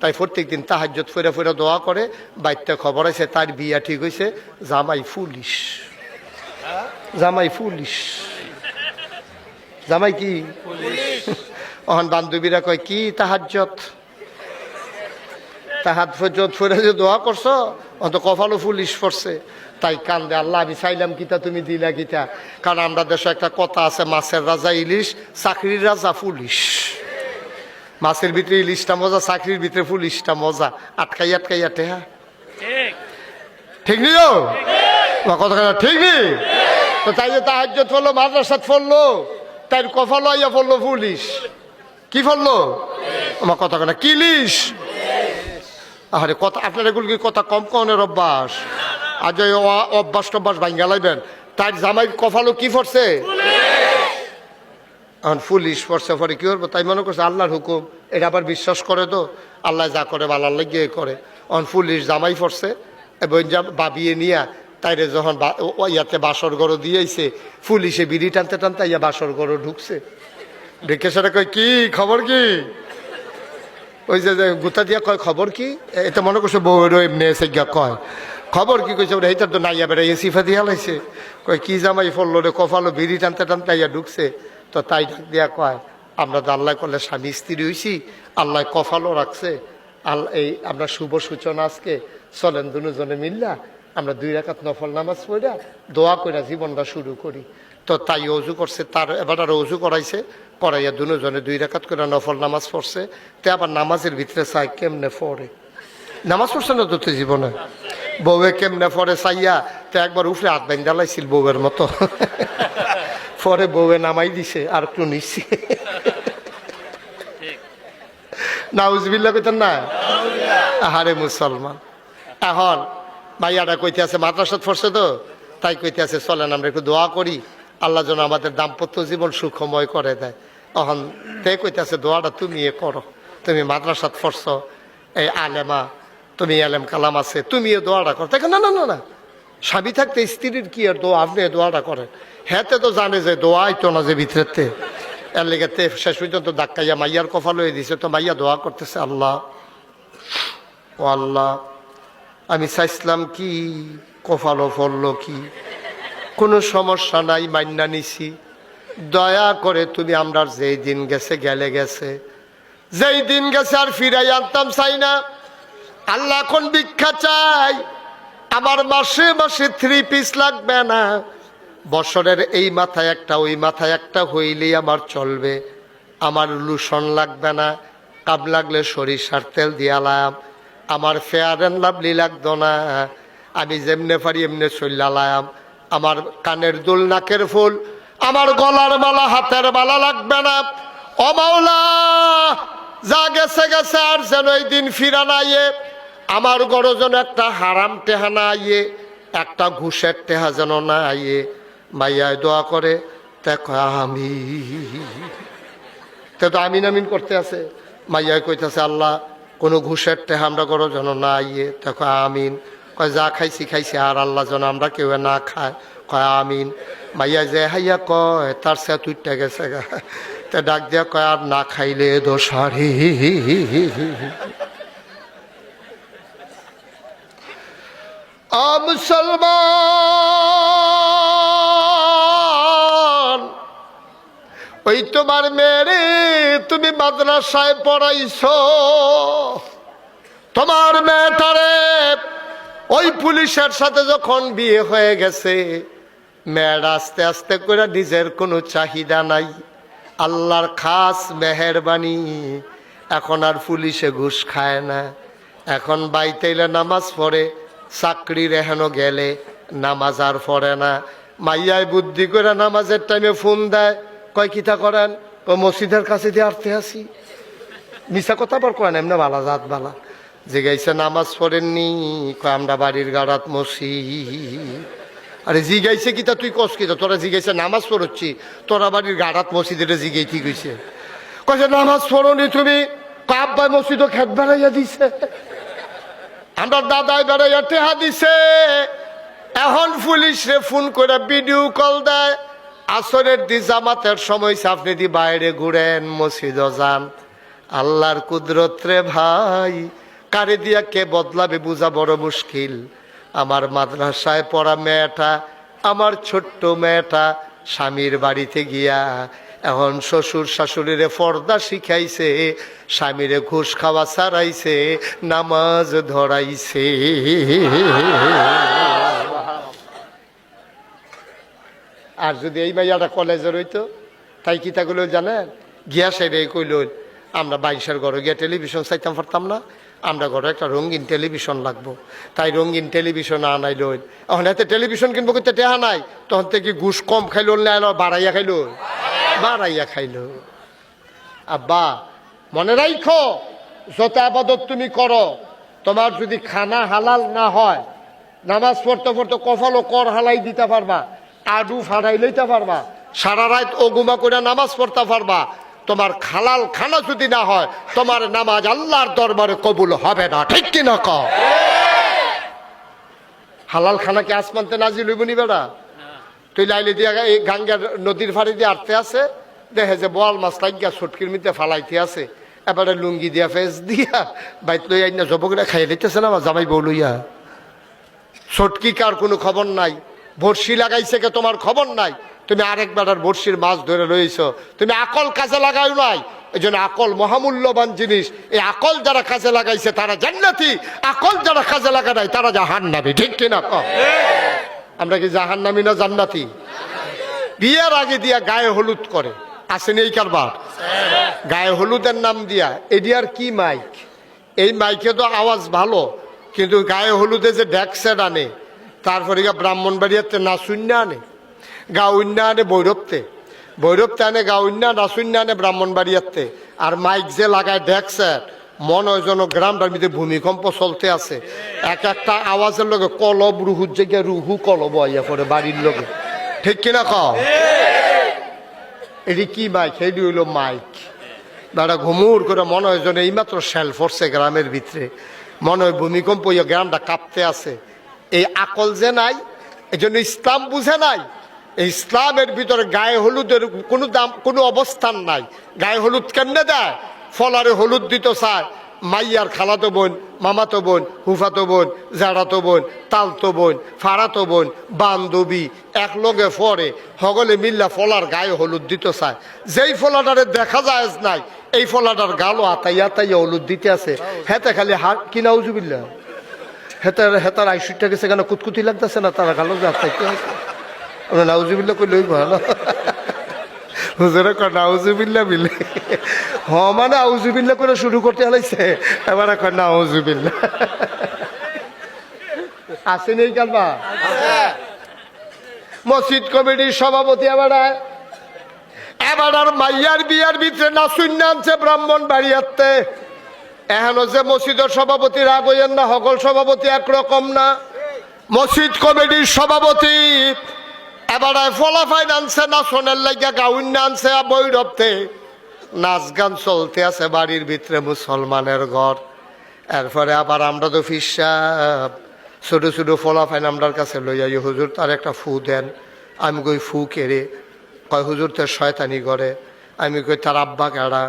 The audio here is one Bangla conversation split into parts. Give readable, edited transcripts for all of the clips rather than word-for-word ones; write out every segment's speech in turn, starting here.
তাই প্রত্যেকদিন তাহাজ্জুদ ফিরে ফিরে দোয়া করে। বাইতে খবর আছে তার বিয়া ঠিক হয়েছে, জামাই পুলিশ। জামাই পুলিশ, জামাই কি অহন বান্ধবীরা কয় কি তাহাজ্জুদ ফিরে যে দোয়া করছো অন্ত কপালও পুলিশ পড়ছে। তাই কান্দে, আল্লাহ আমি চাইলাম কিতা তুমি দিলা কিতা। কারণ আমরা দেশে একটা কথা আছে, মাছের রাজা ইলিশ, চাকরির রাজা পুলিশ। মাছের ভিতরে ইলিশটা মজা, চাকরির ভিতরে পুলিশটা মজা। আটকাই টেহা ঠিক নি কথা ঠিক নি। তো তাই যে তাহাজ্জুদ পড়লো, মাদ্রাসাত পড়লো, তাই কপাল আইয়া পড়লো পুলিশ। কি পড়লো আমার কথা কেনা কিলিশ। আরে কথা আপনার এগুলো কি কথা কম কনের অভ্যাস। আজ অভ্যাস টভ্যাস ভাঙ্গা লাইবেন। তাই জামাই কপালও কি পড়ছে, এখন পুলিশ পড়ছে। পরে কি করবো, তাই মনে করছে আল্লাহর হুকুম, এটা আবার বিশ্বাস করে তো আল্লাহ যা করে ভালো লাগিয়ে করে। এখন পুলিশ জামাই পড়ছে এবং বাবিয়ে নিয়া তাইরে যখন ইয়াতে বাসর ঘর দিয়েছে, পুলিশে বিড়ি টানতে টানতে ইয়া বাসর ঘর ঢুকছে। ঢুকে সেটা কয় কি খবর কি, ওই যে গুতা দিয়া কয় খবর কি, এটা মনে করছে বউয়ের এমনি এসে গিয়া কয় খবর কি কইছে, ওরা এইটার তো নাইয়া বেড়াইয়া সিফা দিয়া লাইছে। কয় কি জামাই পড়লো রে, কপালো বিড়ি টানতে টানতে ইয়া ঢুকছে। তো তাই ডাক দিয়া কয় আমরা তো আল্লাহ করলে স্বামী স্ত্রী হইছি, আল্লাহ কপালও রাখছে। আল্লাহ এই আমরা শুভ সূচনা আজকে চলেন দুজনে মিল্লা আমরা 2 রাকাত নফল নামাজ পড়া দোয়া কইরা জীবনটা শুরু করি। তো তাই অজু করছে, তার এবার আর অজু করাইছে, করাইয়া দুজনে 2 রাকাত করে নফল নামাজ পড়ছে। তে আবার নামাজের ভিতরে চাই কেমনে পড়ে, নামাজ পড়ছে না তো জীবনে, বউয়ে কেমনে পড়ে চাইয়া তো একবার উফরে হাত বাইন্দা লাইছিল বউয়ের মতো। পরে বউয়ে নামাই দিছে আর একটু নিচ্ছি। নাউজুবিল্লাহ কইতেন না। আহারে মুসলমান, এখন ভাইয়াটা কইতে আছে মাদ্রাসাত পড়ছে তো, তাই কইতে আছে চলেন আমরা একটু দোয়া করি আল্লাহ যেন আমাদের দাম্পত্য জীবন সুখময় করে দেয়। এখন তে কইতে আছে দোয়াটা তুমি করো, তুমি মাদ্রাসাত পড়ছো, এই আলেমা, তুমি আলেম কালাম আছে, তুমি এ দোয়াটা করো। তাই না না না না, স্বামী থাকতে স্ত্রীর কি আর দোয়া, আপনি দোয়াটা করেন। হ্যাঁতে তো জানে যে দোয়াই তো না যে ভিতরেতে, এর লেগেতে শেষ পর্যন্ত ধাক্কাইয়া মাইয়ার কপাল হয়ে দিছে। তো মাইয়া দোয়া করতেছে, আল্লাহ ও আল্লাহ আমি চাইছিলাম কি কপালও ফললো কি, কোনো সমস্যা নাই, মান্না নিছি, দয়া করে তুমি আমরা যেই দিন গেছে গেলে গেছে, যেই দিন গেছে আর ফিরাই আনতাম চাই না। আল্লাহ এখন ভিক্ষা চাই, আমার মাসে মাসে 3 পিস লাগবে না, বছরের এই মাথায় একটা ওই মাথায় একটা হইলেই আমার চলবে। আমার লুশন লাগবে না, কাব লাগলে সরিষার তেল দিয়ালাম, আমার ফেয়ার অ্যান্ড লাভলি লাগতো না, আমি যেমনে পারি এমনি চল্লালাম। আমার কানের দুল, নাকের ফুল, আমার গলার মালা, হাতের মালা লাগবে না। ও মাওলা, যা গেছে গেছে, আর যেন এই দিন ফিরা নাইয়ে, আমার গড় যেন একটা হারাম টেহা না আইয়ে, একটা ঘুষের টেহা যেন না আইয়ে। মাইয়ায় দোয়া করে, দেখো আমি তো আমিন আমিন করতে আছে। মাইয়ায় কইতেছে আল্লাহ কোনো ঘুষের টেহা আমরা গড় যেন না আইয়ে, দেখো আমিন। কয় যা খাইছি খাইছি, আর আল্লাহ যেন আমরা কেউ না খায়, কয় আমিন। মাইয়া যে হাইয়া কয় তার সে তুইটা গেছে গা, তা ডাক দিয়া কয় আর না খাইলে দোষারি। মুসলমান, ওই তোমার মেয়েরে তুমি মাদ্রাসায় পড়াইছো, তোমার মেয়েটারে ওই পুলিশের সাথে যখন বিয়ে হয়ে গেছে, মেয়েরা আস্তে আস্তে করে নিজের কোনো চাহিদা নাই, আল্লাহর খাস মেহেরবানি, এখন আর পুলিশে ঘুষ খায় না, এখন বাইতেইলে নামাজ পড়ে, চাকরির এহেন গেলে নামাজ আর পড়ে না। মাইয়ায় বুদ্ধি করে নামাজের টাইমে ফোন দেয়, কয় কিতা করেন, ও মসজিদের কাছে দিয়ে আর্থে আসি, মিশা কথা বর করেন এমনি বালা জাত বালা। জিগাইছে নামাজ পড়েননি, কয় আমরা বাড়ির গাড়াত মসি। আরে জিগাইছে কিতা তুই কস কিতা, তোরা জিগাইছে নামাজ পড়ছি, তোরা বাড়ির গাড়াত মসজিদের জিগাই ঠিক হয়েছে। কয়েছে নামাজ পড়নি তুমি, আব্বাই মসজিদও খেত বেড়াইয়া দিছে, আমার দাদাই বেড়াইয়া টেহা দিছে। এখন পুলিশরে ফোন করে ভিডিও কল দেয়, আসরের দি জামাতের সময় আপনি দি বাইরে ঘুরেন, মসজিদও যান, আল্লাহর কুদরত রে ভাই, কারে দিয়া কে বদলাবে বুঝা বড় মুশকিল। আমার মাদ্রাসায় পড়া মেয়েটা, আমার ছোট্ট মেয়েটা স্বামীর বাড়িতে গিয়া এখন শ্বশুর শাশুড়িরে পর্দা শিখাইছে, স্বামীরে ঘুষ খাওয়া ছাড়াইছে, নামাজ ধরাইছে। আর যদি এই মাইয়াটা কলেজে রইতো, তাই কি তাগুলো জানেন, গিয়া সেটাই কইল, আমরা বাইশের ঘরে গিয়ে টেলিভিশন চাইতাম পারতাম না, আমরা ঘরে একটা রঙিন টেলিভিশন লাগবো, তাই রঙিন টেলিভিশন আনাইল। এখন এতে টেলিভিশন কিনবো কিন্তু টেহা নাই, তখন থেকে ঘুষ কম খাইল না, বাড়াইয়া খাইল, বাড়াইয়া খাইল। আব্বা মনে রাখো, যত আবাদত তুমি করো, তোমার যদি খানা হালাল না হয়, নামাজ পড়তে পড়তে কপালও কর হালাই দিতে পারবা, আডু ফাড়াই লইতে পারবা, সারা রাত ওগুমা করে নামাজ পড়তে পারবা, তোমার হালাল খানা যদি না হয়, তোমার নামাজ আল্লাহর দরবারে কবুল হবে না। ঠিক কিনা কও? হালাল খানা কি আসমানতে নাজিল হইব নি বেড়া? তুই লাইলে দিয়া এই গাঙ্গার নদীর ফাড়ি দিয়ে আটতে আছে, দেখে যে বোয়াল মাছ লাগিয়া ছটকির মধ্যে ফালাইতে আছে, এবারে লুঙ্গি দিয়া ফেস দিয়া বাইত লই আইনা জবকরা খাইয়ে দিতেছে না, জামাই বউ লইয়া। ছটকি কার কোনো খবর নাই, বড়শি লাগাইছে কে তোমার খবর নাই, তুমি আরেকবার বড়শির মাছ ধরে রয়েছ, তুমি আকল কাজে লাগাই নাই। এই জন্য আকল মহামূল্যবান জিনিস, এই আকল যারা কাজে লাগাইছে তারা জান্নাতি, আকল যারা কাজে লাগা নাই তারা জাহান্নামী। ঠিক কিনা কও? আমরা কি জাহান্নামী না জান্নাতি? বিয়ের আগে দিয়া গায়ে হলুদ করে, আসেনি এই কারবার? গায়ে হলুদের নাম দিয়া এডিয়ার কি মাইক, এই মাইকে তো আওয়াজ ভালো, কিন্তু গায়ে হলুদে যে ড্যাক্সেট আনে, তারপরে ব্রাহ্মণবাড়িয়াতে নাচুন্যা আনে, গাউন্যা আনে বৈরবতে, বৈরবতে আনে গাউন্যা, নাচুন্যা আনে ব্রাহ্মণবাড়িয়াতে। আর মাইক যে লাগায় ড্যাক্সেট, মনে হয় যেন গ্রামটার ভিতরে ভূমিকম্প চলতে আছে, এক একটা আওয়াজের লগে কলব রুহুর জায়গায় রুহু কলব আইয়া পড়ে বাড়ির লগে। ঠিক কিনা কও? এটি কি মাইক? এটি হইল মাইক। বেড়া ঘুমুর করে মনে হয় যেন এইমাত্র শেল পড়ছে গ্রামের ভিতরে, মনে হয় ভূমিকম্প হইয়া গ্রামটা কাঁপতে আছে। এই আকল যে নাই, এই জন্য ইসলাম বুঝে নাই। এই ইসলামের ভিতরে গায়ে হলুদের কোনো দাম, কোনো অবস্থান নাই। গায়ে হলুদ কেমনে দেয়? ফলারে হলুদ দিতে চায়, মাইয়ার খালাতো বোন, মামাতো বোন, হুফাতো বোন, জাড়াতো বোন, তালতো বোন, ফাড়াতো বোন, বান্ধবী এক লগে ফরে হগলে মিল্লা ফলার গায়ে হলুদ দিতে চায়। যেই ফলাটারে দেখা যায় নাই, এই ফলাটার গালও আতাইয়া আতাইয়া হলুদ দিতে আছে। হেতে খালি হাত কিনা উজুবিল্লা, হেতার আইসুটটা গেছে কেন কুতকুতি লাগতেছে না, তারা গালো আতাইতে আছে। নাউজুবিল্লা কই লইব না, হুজুরে কয় নাউজুবিল্লা বিলে, হ মানে আউজুবিল্লা করে শুরু করতে হলাইছে, এবার কয় নাউজুবিল্লা। আসেনি এই কালবা? মসজিদ কমিটির সভাপতি এবার আর মাইয়ার বিয়ার ভিতরে নাচুন্যা আনছে ব্রাহ্মণ বাড়িয়াতে। এখনো যে মসজিদের সভাপতি রাগ হইয়েন না, সকল সভাপতি একরকম না। মসজিদ কমিটির সভাপতি এবার ফলাফাইন আনছে, নাচনের লাগিয়া গাউন আনছে বৈরবতে, নাচ গান চলতে আছে বাড়ির ভিতরে, মুসলমানের ঘর। এরপরে আবার আমরা তো ফিসাব ছোট ছোট ফলাফাইন আমরার কাছে লইয়া, হুজুর তার একটা ফু দেন। আমি কই ফু কেড়ে? কয় হুজুর তার শয়তানি করে। আমি কই তার আব্বা কেড়া?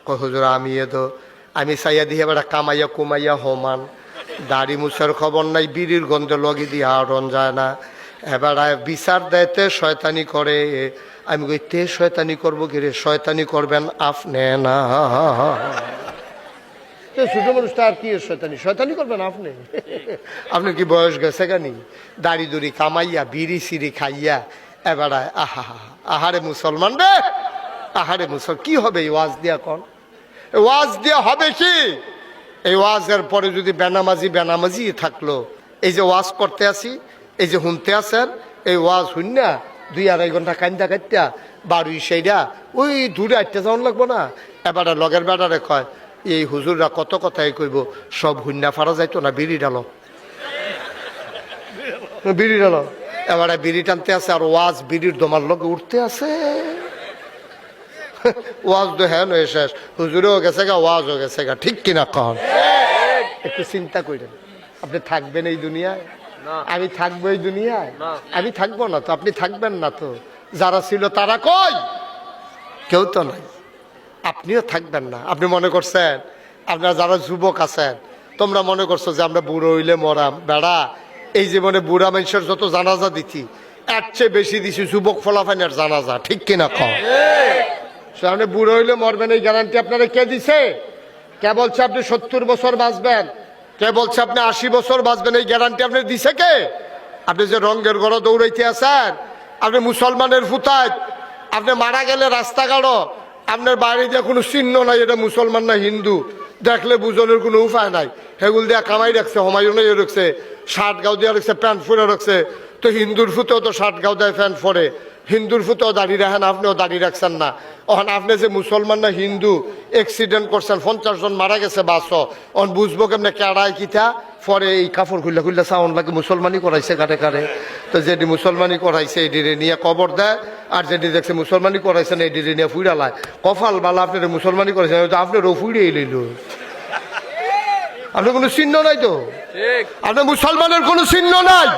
কয় হুজুর আমি এদো। আমি চাইয়া দিয়ে এবার কামাইয়া কুমাইয়া হমান, দাড়ি মুছার খবর নাই, বিড়ির গন্ধে লগে দিয়ে আড়ন যায় না। এবার বিচার দেয়তে শয়তানি করে। আমি কই তে শয়তানি করবো কিরে? শয়তানি করবেন আপনি না, ছোট মানুষটা আর কি শয়তানি? শয়তানি করবেন আপনি? আপনার কি বয়স গেছে কানি? দাড়ি দুড়ি কামাইয়া বিড়ি সিড়ি খাইয়া এবার আহা আহারে মুসলমান রে, আহারে মুসলমান কি হবে এই ওয়াজ দিয়া? কন ওয়াজ দিয়া হবে কি? এই ওয়াজের পরে যদি বেনামাজি থাকলো, এই যে ওয়াজ করতে আসি, এই যে শুনতে আসেন, এই ওয়াজ শুন না 2-2.5 ঘন্টা কান্দা কাটতা বাড়ি সেইটা ওই দূরে আটটা যাওয়ান লাগবো না। এবার লগের বেড়ারে কয়, এই হুজুররা কত কথাই কইব, সব হুন্না ফারা যাইতো না, বিড়ি ডালো, বিড়ি ডালো। এবার বিড়ি টানতে আছে আর ওয়াজ বিড়ির দমার লগে উঠতে আছে। ওয়াজ তো হ্যাঁ নয় শেষ, হুজুরেও গেছে গা, ওয়াজও গেছে গা। ঠিক কিনা কন? একটু চিন্তা করেন, আপনি থাকবেন এই দুনিয়ায়? আমি থাকবো এই দুনিয়ায়? আমি থাকবো না তো, আপনি থাকবেন না তো। যারা ছিল তারা কই? কেউ তো নাই। আপনিও থাকবেন না। আপনি মনে করছেন, আপনারা যারা যুবক আছেন তোমরা মনে করছো যে আমরা বুড়ো হইলে মরাম। বেড়া, এই জীবনে বুড়া মানুষের যত জানাজা দিচ্ছি এর চেয়ে বেশি দিছি যুবক ফলাফাইনের জানাজা, ঠিক কিনা কম? আপনি বুড়ো হইলে মরবেন এই গ্যারান্টি আপনারা কে দিছে? কে বলছে আপনি 70 বছর বাঁচবেন? কে বলছে আপনি 80 বছর বাঁচবেন? এই গ্যারান্টি আপনি দিছে কে? আপনি যে রঙের ঘর দৌড়াইতে আছেন, আপনি মুসলমানের ফুতায়, আপনি মারা গেলে রাস্তাঘাটও আপনার বাড়িতে কোনো চিহ্ন নাই এটা মুসলমান না হিন্দু, দেখলে বুঝনের কোনো উপায় নাই। হেগুল দিয়া কামাই রাখছে, হমায়ুন রাখছে, শার্ট গাও দিয়া রাখছে, প্যান্ট পরে রাখছে। তো হিন্দুর ফুতেও তো শার্ট গাও দেয়, প্যান্ট পরে। হিন্দুর ফুতেও দাঁড়িয়ে রাখেন, আপনিও দাঁড়িয়ে রাখছেন না। ওখানে আপনি যে মুসলমান না হিন্দু, অ্যাক্সিডেন্ট করছেন, 50 জন মারা গেছে, বাসও অন বুঝবো কেমনে কেড়ায় কিতা পরে এই কাপড় খুললে খুললে সাউন্ড লাগে মুসলমানই করাইছে কাটে কাটে। তো যেটি মুসলমানই করাইছে এডিরে নিয়ে কবর দেয়, আর যেটি দেখছে মুসলমানই করাইছে না এডিরে নিয়ে ফুইরালায়। কফাল বালা আপনার মুসলমানই করাইছেন, আপনারও ফুইরেই লইল। আপনার কোনো চিহ্ন নাই তো, আপনার মুসলমানের কোনো চিহ্ন নাই।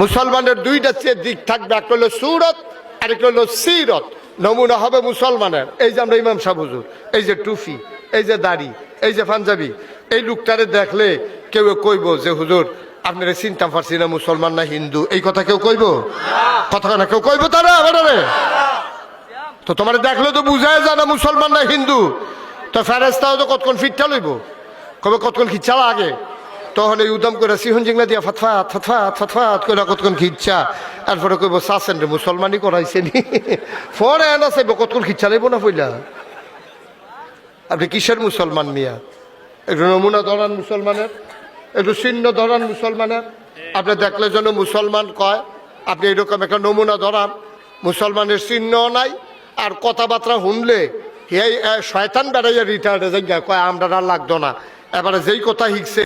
মুসলমানের দুইটা দিক থাকবে, একটা হলো সুরত আর একটা হলো সিরত। নমুনা হবে মুসলমানের এই যে আমরা ইমাম সাহেব হুজুর, এই যে টুপি, এই যে দাড়ি, এই যে পাঞ্জাবি, এই লোকটারে দেখলে কেউ কইব যে হুজুর আপনারা চিন্তা পারছি না মুসলমান না হিন্দু, এই কথা কেউ কইব? কথা না কেউ কইব তারা আবার? তো তোমার দেখলে তো বুঝায় যায় না মুসলমান না হিন্দু। তো ফেরেস্তাও তো কতক্ষণ ফিটটা লইব, কবে কতক্ষণ খিচ্ছা আগে, তখন এই উদম করে সিহন জিংলা দিয়া ফতফাত ফতফাত ফতফাত করে কতক্ষণ খিচ্ছা, তারপরে কইব চাচ্ছেন রে মুসলমানই করাইছে নি, ফরে এনা চাইব কতক্ষণ খিচ্ছা লাইব না পইলা। আপনি কিসের মুসলমান মিয়া? একটু নমুনা ধরান মুসলমানের, একটু চিহ্ন ধরান মুসলমানের। আপনি দেখলে যেন মুসলমান কয়, আপনি এরকম একটা নমুনা ধরান। মুসলমানের চিহ্ন নাই, আর কথাবার্তা শুনলে এই শয়তান বেড়াইয়া রিটায়ার্ডে যাই কয় আমরা আর লাগতো না। এবারে যেই কথা শিখছে